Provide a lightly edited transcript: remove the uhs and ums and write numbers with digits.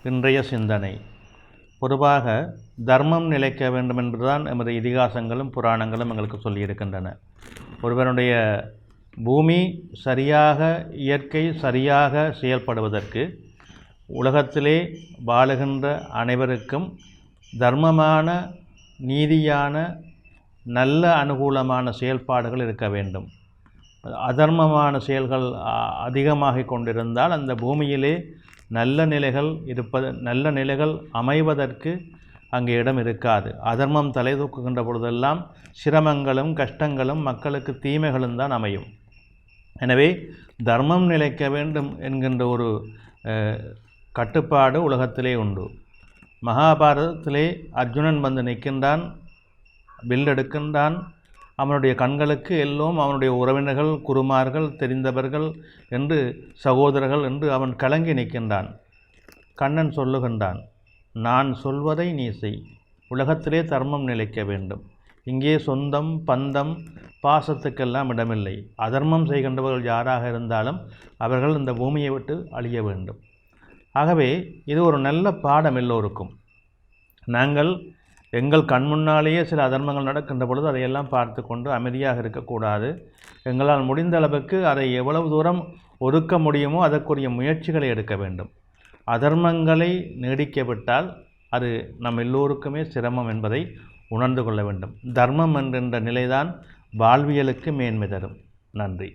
இன்றைய சிந்தனை. பொதுவாக தர்மம் நிலைக்க வேண்டும் என்றுதான் எமது இதிகாசங்களும் புராணங்களும் எங்களுக்கு சொல்லியிருக்கின்றன. ஒருவனுடைய பூமி சரியாக, இயற்கை சரியாக செயல்படுவதற்கு உலகத்திலே வாழுகின்ற அனைவருக்கும் தர்மமான, நீதியான, நல்ல அனுகூலமான செயல்பாடுகள் இருக்க வேண்டும். அதர்மமான செயல்கள் அதிகமாக கொண்டிருந்தால் அந்த பூமியிலே நல்ல நிலைகள் அமைவதற்கு அங்கே இடம் இருக்காது. அதர்மம் தலை தூக்குகின்ற பொழுதெல்லாம் சிரமங்களும் கஷ்டங்களும் மக்களுக்கு தீமைகளும் தான் அமையும். எனவே தர்மம் நிலைக்க வேண்டும் என்கின்ற ஒரு கட்டுப்பாடு உலகத்திலே உண்டு. மகாபாரதத்திலே அர்ஜுனன் வந்து நிற்கின்றான், வில் எடுக்கின்றான். அவனுடைய கண்களுக்கு எல்லோரும் அவனுடைய உறவினர்கள், குருமார்கள், தெரிந்தவர்கள் என்று, சகோதரர்கள் என்று அவன் கலங்கி நிற்கின்றான். கண்ணன் சொல்லுகின்றான், நான் சொல்வதை நீ செய். உலகத்திலே தர்மம் நிலைக்க வேண்டும். இங்கே சொந்தம், பந்தம், பாசத்துக்கெல்லாம் இடமில்லை. அதர்மம் செய்கின்றவர்கள் யாராக இருந்தாலும் அவர்கள் இந்த பூமியை விட்டு அழிய வேண்டும். ஆகவே இது ஒரு நல்ல பாடம் எல்லோருக்கும். நாங்கள் எங்கள் கண் முன்னாலேயே சில அதர்மங்கள் நடக்கின்ற பொழுது அதையெல்லாம் பார்த்து கொண்டு அமைதியாக இருக்கக்கூடாது. எங்களால் முடிந்த அளவுக்கு அதை எவ்வளவு தூரம் ஒதுக்க முடியுமோ அதற்குரிய முயற்சிகளை எடுக்க வேண்டும். அதர்மங்களை நீடிக்கவிட்டால் அது நம் எல்லோருக்குமே சிரமம் என்பதை உணர்ந்து கொள்ள வேண்டும். தர்மம் என்கின்ற நிலைதான் வாழ்வியலுக்கு மேன்மை தரும். நன்றி.